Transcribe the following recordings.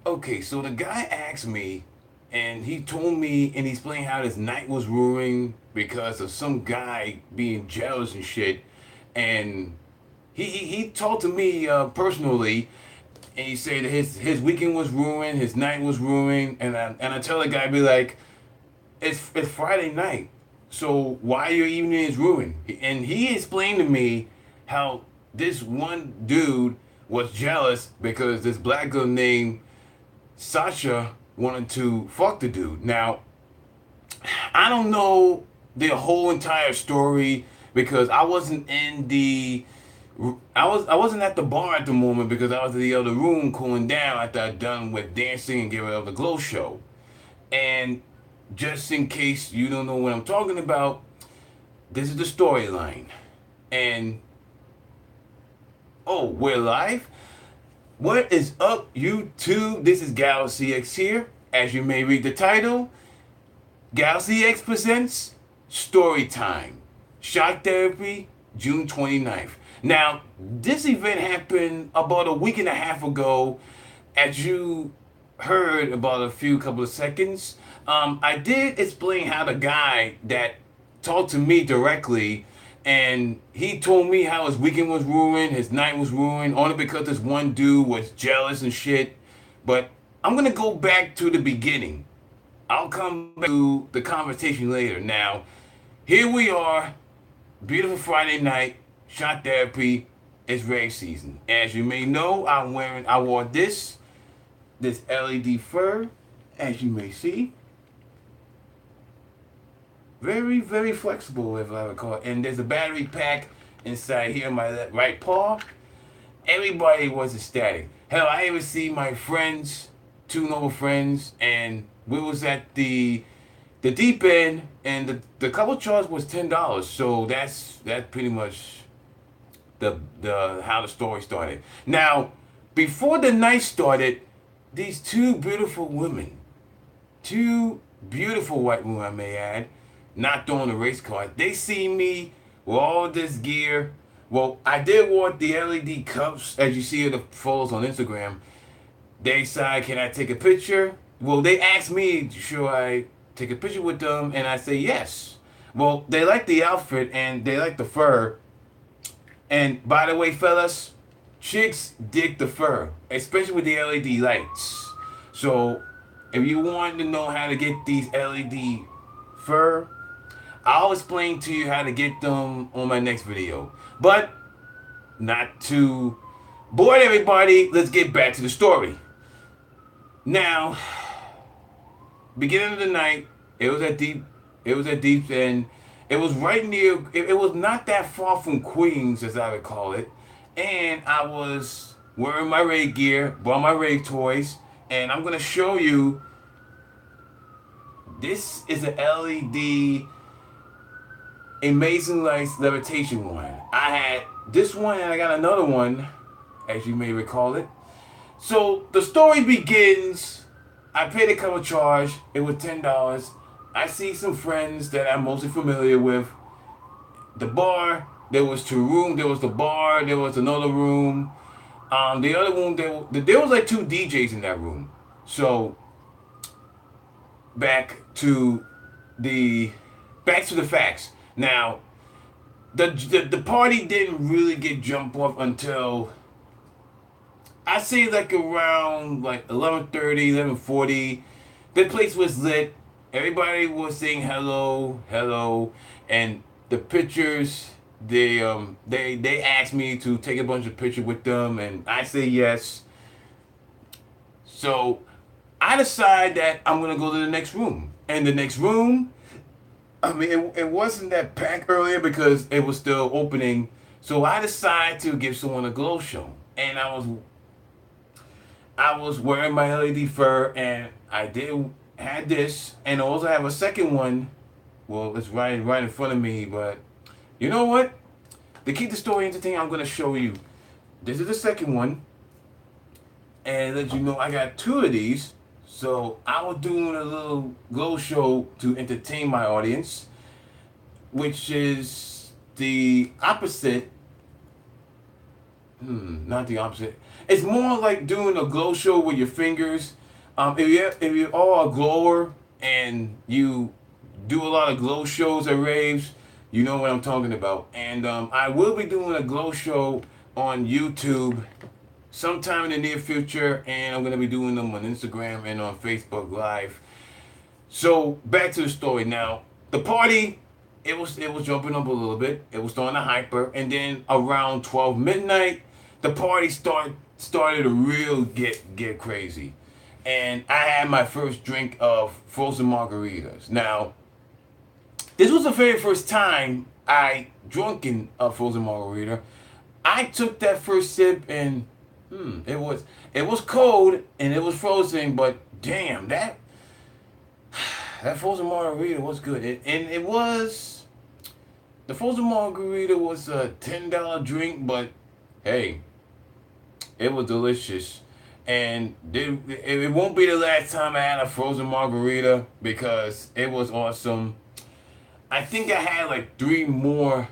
Okay, so the guy asked me, and he told me, and he explained how his night was ruined because of some guy being jealous and shit. And he talked to me personally, and he said that his weekend was ruined, his night was ruined, and I tell the guy, be like, it's Friday night, so why your evening is ruined? And he explained to me how this one dude was jealous because this black girl named Sasha wanted to fuck the dude. Now, I don't know the whole entire story because I wasn't in the I wasn't at the bar at the moment because I was in the other room cooling down after I'd done with dancing and giving up the glow show. And just in case you don't know what I'm talking about, this is the storyline. And oh, we're live? What is up, YouTube? This is Galaxy X here. As you may read the title, Galaxy X presents Storytime. Shock Therapy, June 29th. Now, this event happened about a week and a half ago, as you heard about a few couple of seconds. I did explain how the guy that talked to me directly, and he told me how his weekend was ruined, his night was ruined, only because this one dude was jealous and shit. But I'm gonna go back to the beginning. I'll come back to the conversation later. Now, here we are, beautiful Friday night, shot therapy. It's rave season. As you may know, I wore this LED fur, as you may see. Very, very flexible, if I recall. And there's a battery pack inside here, my right paw. Everybody was ecstatic. Hell, I even see my friends, two noble friends, and we was at the deep end, and the couple charge was $10. So that's pretty much the how the story started. Now, before the night started, these two beautiful women, two beautiful white women, I may add, not throwing the race card. They see me with all this gear. Well, I did want the LED cups, as you see in the photos on Instagram. They decide, can I take a picture? Well, they asked me, should I take a picture with them? And I say yes. Well, they like the outfit and they like the fur. And by the way, fellas, chicks dig the fur, especially with the LED lights. So if you want to know how to get these LED fur, I'll explain to you how to get them on my next video. But not to bore everybody, let's get back to the story. Now, beginning of the night, it was at deep end. It was right near it was not that far from Queens, as I would call it. And I was wearing my raid gear, bought my raid toys, and I'm gonna show you, this is an LED Amazing Lights levitation one. I had this one and I got another one, as you may recall it. So the story begins. I paid a cover charge. It was $10. I see some friends that I'm mostly familiar with. The bar. There was two rooms. There was the bar. There was another room. The other room, there was like two DJs in that room. So back to the back to the facts. Now, the party didn't really get jumped off until I say like around like 11:30, 11:40. The place was lit. Everybody was saying hello, hello, and the pictures. They asked me to take a bunch of pictures with them, and I say yes. So I decide that I'm gonna go to the next room, and the next room, I mean, it wasn't that packed earlier because it was still opening. So I decided to give someone a glow show, and I was wearing my LED fur, and I did had this, and I also have a second one. Well, it's right in front of me, but you know what? To keep the story entertaining, I'm gonna show you. This is the second one, and let you know I got two of these. So I was doing a little glow show to entertain my audience, which is the opposite. Not the opposite. It's more like doing a glow show with your fingers. If you're all a glower and you do a lot of glow shows at raves, you know what I'm talking about. And I will be doing a glow show on YouTube sometime in the near future, and I'm gonna be doing them on Instagram and on Facebook Live. So back to the story now. The party, it was jumping up a little bit. It was starting to hyper, and then around 12 midnight, the party started to real get crazy, and I had my first drink of frozen margaritas. Now, this was the very first time I drunken a frozen margarita. I took that first sip and it was cold and it was frozen, but damn that frozen margarita was good. And it was the frozen margarita was a $10 drink, but hey, it was delicious. And it won't be the last time I had a frozen margarita because it was awesome. I think I had like three more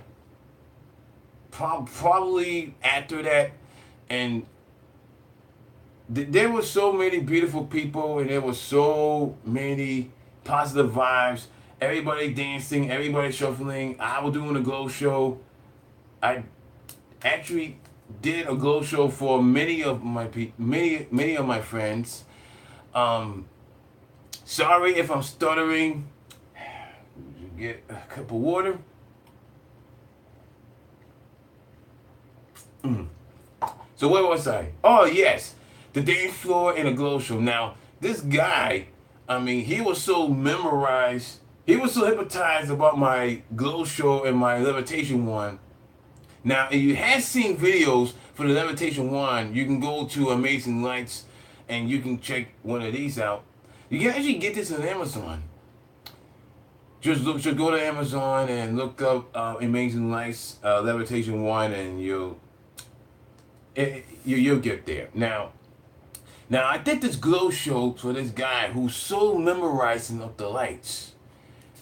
probably after that, and there were so many beautiful people, and there were so many positive vibes. Everybody dancing, everybody shuffling. I was doing a glow show. I actually did a glow show for many of my friends. Um, Sorry if I'm stuttering. Get a cup of water. So where was I? Oh yes, the dance floor in a glow show. Now this guy, I mean, he was so memorized. He was so hypnotized about my glow show and my levitation one. Now, if you have seen videos for the levitation one, you can go to Amazing Lights and you can check one of these out. You can actually get this on Amazon. Just go to Amazon and look up Amazing Lights Levitation One, and you'll get there. Now I did this glow show for this guy who's so memorizing of the lights.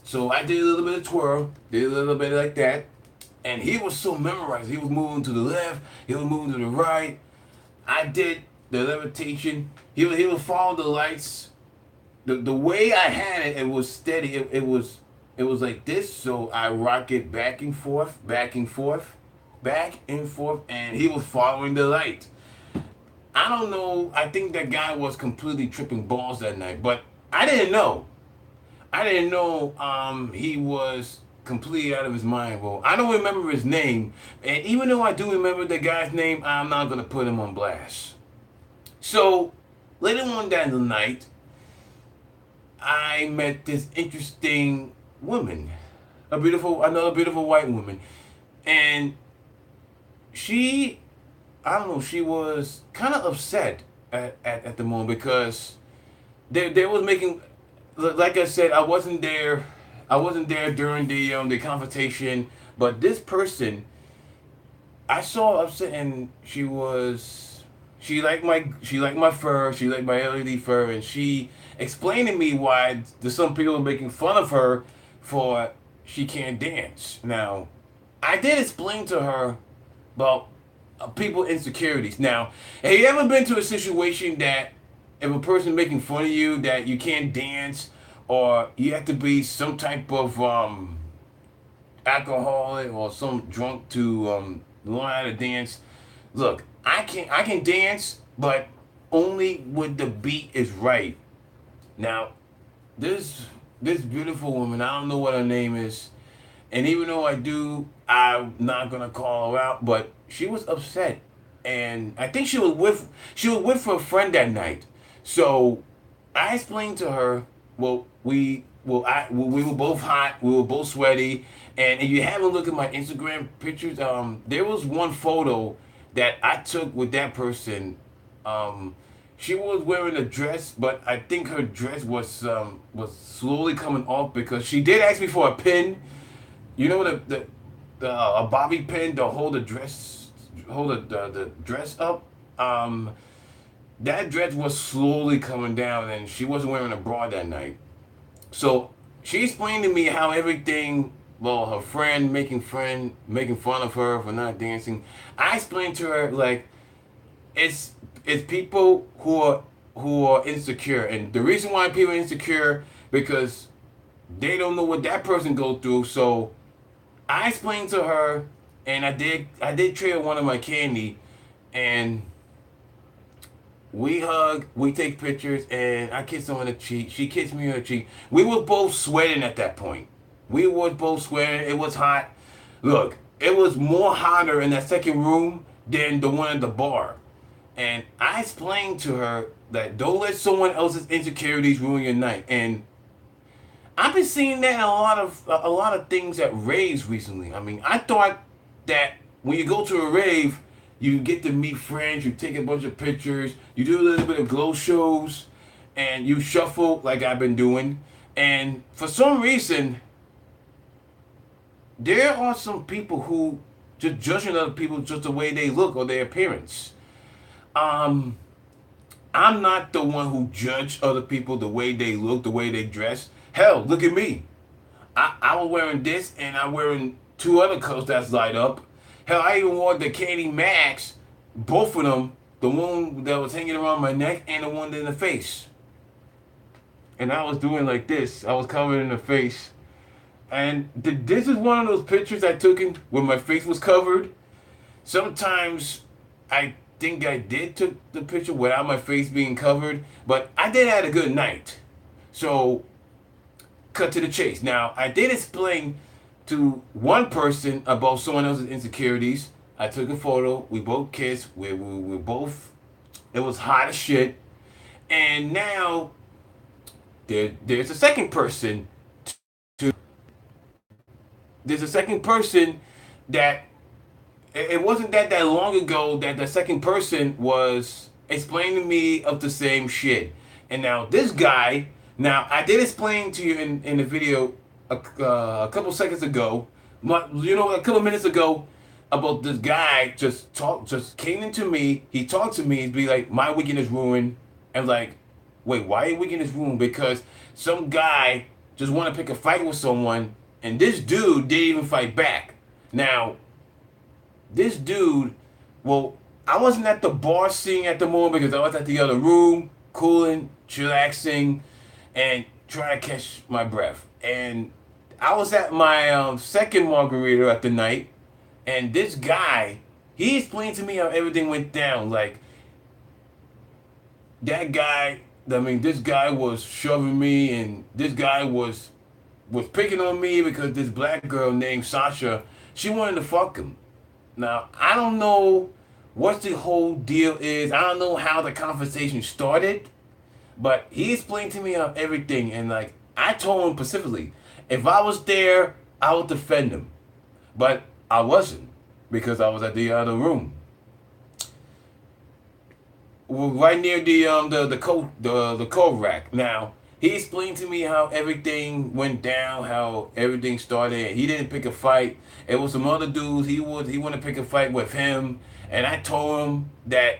So I did a little bit of twirl, did a little bit like that, and he was so memorized. He was moving to the left, he was moving to the right. I did the levitation. He would follow the lights. The way I had it, it was steady. It was like this, so I rock it back and forth, back and forth, back and forth, and he was following the light. I don't know. I think that guy was completely tripping balls that night, but I didn't know. I didn't know he was completely out of his mind. Well, I don't remember his name, and even though I do remember the guy's name, I'm not gonna put him on blast. So later on that night, I met this interesting woman, another beautiful white woman, and she, I don't know, she was kind of upset at the moment because they was making, like I said, I wasn't there during the confrontation, but this person I saw upset, and she liked my fur, she liked my LED fur, and she explained to me why some people are making fun of her for she can't dance. Now, I did explain to her about people insecurities. Now, have you ever been to a situation that if a person making fun of you that you can't dance, or you have to be some type of alcoholic or some drunk to learn how to dance? Look, I can dance, but only when the beat is right. Now, this beautiful woman, I don't know what her name is, and even though I do, I'm not gonna call her out. But she was upset, and I think she was with her friend that night. So I explained to her, well, we were both hot, we were both sweaty, and if you haven't looked at my Instagram pictures, there was one photo that I took with that person. Um, she was wearing a dress, but I think her dress was slowly coming off because she did ask me for a pin. You know, the a bobby pin to hold the dress up. Um, that dress was slowly coming down, and she wasn't wearing a bra that night. So she explained to me how everything. Well, her friend making fun of her for not dancing. I explained to her like it's It's people who are insecure, and the reason why people are insecure because they don't know what that person go through. So I explained to her, and I did trade her one of my candy, and we hug, we take pictures, and I kiss her on the cheek. She kissed me on the cheek. We were both sweating at that point. We were both sweating. It was hot. Look, it was more hotter in that second room than the one at the bar. And I explained to her that don't let someone else's insecurities ruin your night. And I've been seeing that in a lot of things at raves recently. I mean, I thought that when you go to a rave, you get to meet friends, you take a bunch of pictures, you do a little bit of glow shows, and you shuffle like I've been doing. And for some reason, there are some people who just judging other people just the way they look or their appearance. Um, I'm not the one who judge other people the way they look, the way they dress. Hell, look at me. I was wearing this and I'm wearing two other coats that's light up. Hell, I even wore the Candy Max, both of them, the one that was hanging around my neck and the one in the face. And I was doing like this. I was covered in the face. And this is one of those pictures I took in when my face was covered. Sometimes I think I did took the picture without my face being covered, but I did have a good night. So cut to the chase. Now, I did explain to one person about someone else's insecurities. I took a photo. We both kissed. We both. It was hot as shit. And now there's a second person. To there's a second person that it wasn't that long ago that the second person was explaining to me of the same shit. And now this guy, now I did explain to you in the video a couple seconds ago, a couple minutes ago, about this guy just came into me. He talked to me and be like, my weekend is ruined. And like, wait, why your weekend is ruined? Because some guy just want to pick a fight with someone, and this dude didn't even fight back. Now, this dude, well, I wasn't at the bar scene at the moment because I was at the other room, cooling, chillaxing, and trying to catch my breath. And I was at my second margarita at the night, and this guy, he explained to me how everything went down. Like, this guy was shoving me, and this guy was picking on me because this black girl named Sasha, she wanted to fuck him. Now, I don't know what the whole deal is. I don't know how the conversation started, but he explained to me of everything. And like, I told him specifically, if I was there, I would defend him. But I wasn't because I was at the other room. Right near the coat rack. Now, he explained to me how everything went down, how everything started. He didn't pick a fight. It was some other dudes. He wanted to pick a fight with him, and I told him that,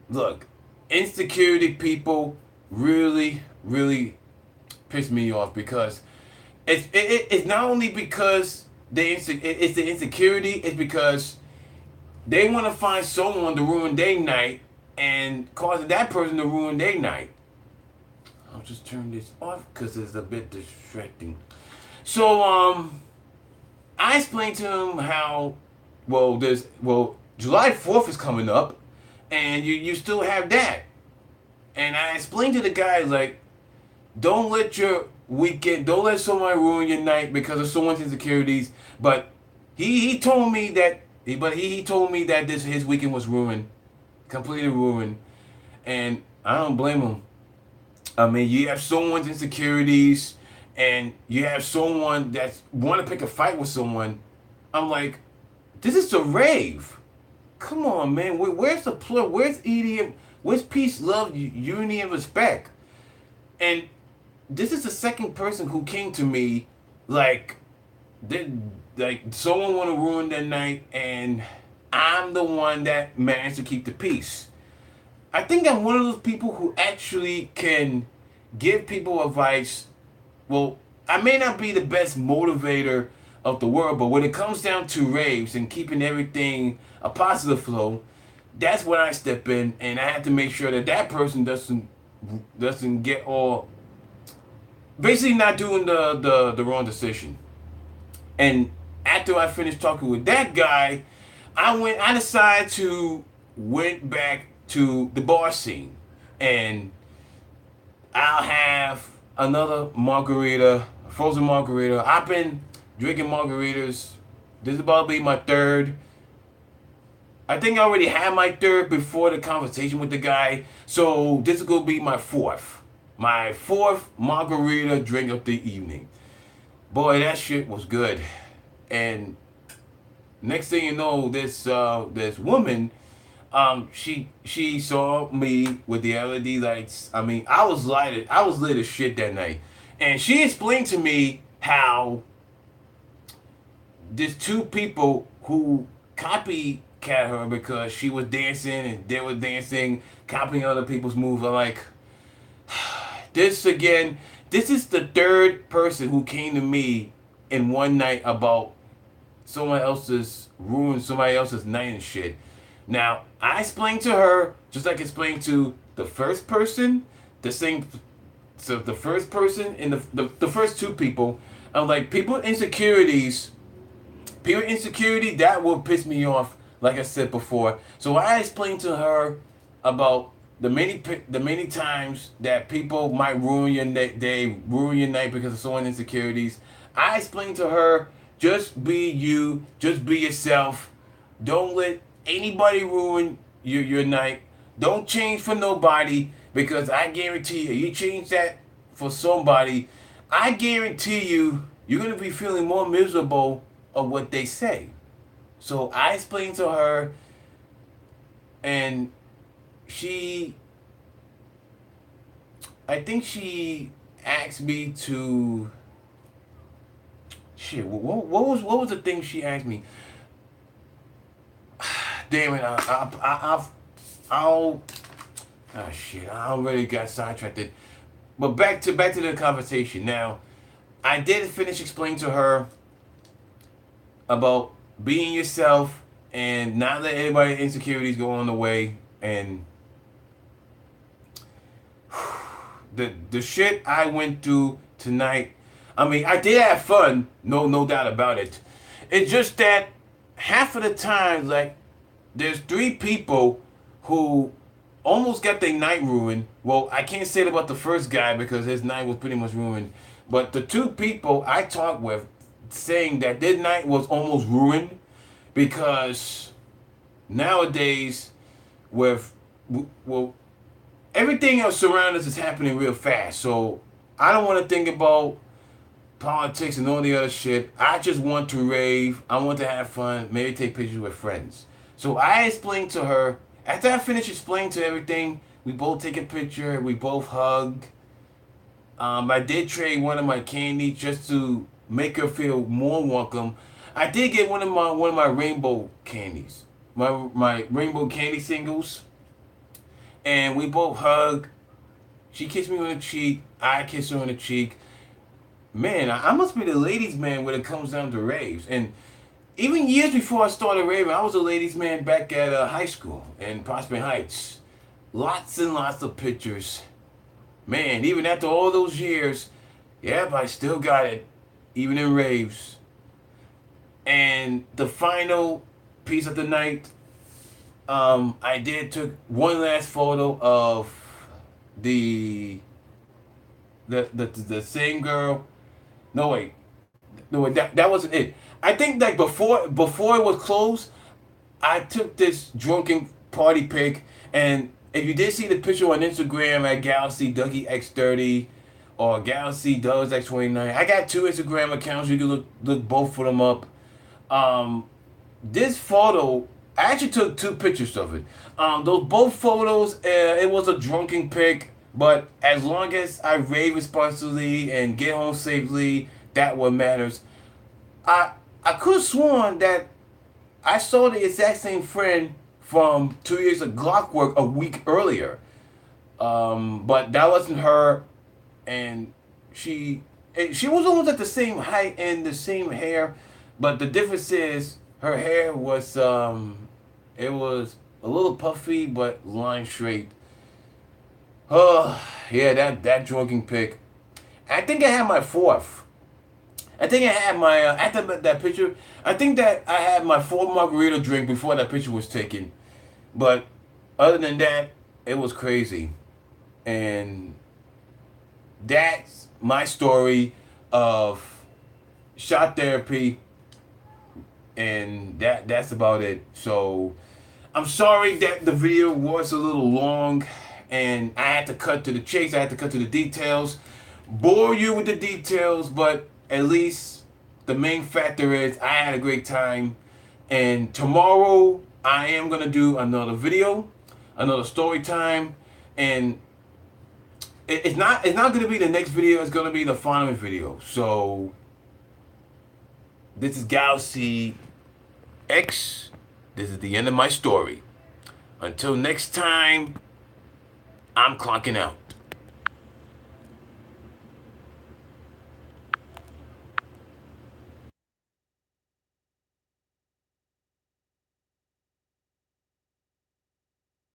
look, insecurity people really, really piss me off because it's not only because it's the insecurity. It's because they want to find someone to ruin their night and causing that person to ruin their night. I'll just turn this off because it's a bit distracting. So, I explained to him how, July 4th is coming up, and you still have that. And I explained to the guy, like, don't let someone ruin your night because of someone's insecurities. But he told me that, he told me that his weekend was ruined, completely ruined, and I don't blame him. I mean, you have someone's insecurities, and you have someone that want to pick a fight with someone. I'm like, this is a rave. Come on, man. Where's the plug? Where's EDM? Where's peace, love, unity, and respect? And this is the second person who came to me like someone want to ruin their night, and I'm the one that managed to keep the peace. I think I'm one of those people who actually can give people advice. Well, I may not be the best motivator of the world, but when it comes down to raves and keeping everything a positive flow, that's when I step in, and I have to make sure that that person doesn't get all basically not doing the wrong decision. And after I finished talking with that guy, I decided to went back to the bar scene, and I'll have another margarita, frozen margarita. I've been drinking margaritas. This is about to be my third. I think I already had my third before the conversation with the guy. So this is gonna be my fourth. My fourth margarita drink of the evening. Boy, that shit was good. And next thing you know, this woman, she saw me with the LED lights. I mean, I was lit as shit that night. And she explained to me how there's two people who copycat her because she was dancing and they were dancing, copying other people's moves. I'm like, this again, this is the third person who came to me in one night about somebody else's night and shit. Now, I explained to her, just like I explained to the first person, the same, so the first person and the first two people, I'm like, people insecurity, that will piss me off, like I said before. So I explained to her about the many times that people might ruin your day, ruin your night because of someone's insecurities. I explained to her, just be you, just be yourself. Don't let anybody ruin your night. Don't change for nobody because I guarantee you change that for somebody, I guarantee you're gonna be feeling more miserable of what they say. So I explained to her, and she, I think she asked me to. Shit, what was the thing she asked me? Damn it, I'll. Ah shit, I already got sidetracked. But back to the conversation. Now, I did finish explaining to her about being yourself and not let anybody insecurities go on the way, and the shit I went through tonight. I mean, I did have fun, no doubt about it. It's just that half of the time, like, there's three people who almost got their night ruined. Well, I can't say it about the first guy because his night was pretty much ruined. But the two people I talked with saying that their night was almost ruined because nowadays, with well, everything else around us is happening real fast. So I don't want to think about politics and all the other shit. I just want to rave. I want to have fun. Maybe take pictures with friends. So I explained to her. After I finished explaining to everything, we both take a picture. We both hug. I did trade one of my candy just to make her feel more welcome. I did get one of my rainbow candies, my rainbow candy singles, and we both hug. She kissed me on the cheek. I kissed her on the cheek. Man, I must be the ladies' man when it comes down to raves. And even years before I started raving, I was a ladies' man back at high school in Prospect Heights. Lots and lots of pictures. Man, even after all those years, yeah, but I still got it, even in raves. And the final piece of the night, I did took one last photo of the the same girl. No wait, no wait, that wasn't it. I think like before it was closed, I took this drunken party pic, and if you did see the picture on Instagram at Galaxy Dougie X30 or Galaxy Does X29, I got two Instagram accounts. You can look both of them up. This photo, I actually took two pictures of it. Those both photos, it was a drunken pic, but as long as I rave responsibly and get home safely, that what matters. I could have sworn that I saw the exact same friend from 2 years of Clockwork a week earlier. But that wasn't her, and she was almost at the same height and the same hair, but the difference is her hair was a little puffy, but line straight. Oh, yeah, that drinking pic. I think I had my fourth. I think I had my after that picture. I think that I had my fourth margarita drink before that picture was taken. But other than that, it was crazy, and that's my story of shot therapy, and that's about it. So I'm sorry that the video was a little long, and I had to cut to the chase. I had to cut to the details, bore you with the details, but at least the main factor is I had a great time. And tomorrow I am gonna do another video, another story time, and it's not gonna be the next video. It's gonna be the final video. So this is Galaxy X. This is the end of my story. Until next time, I'm clocking out.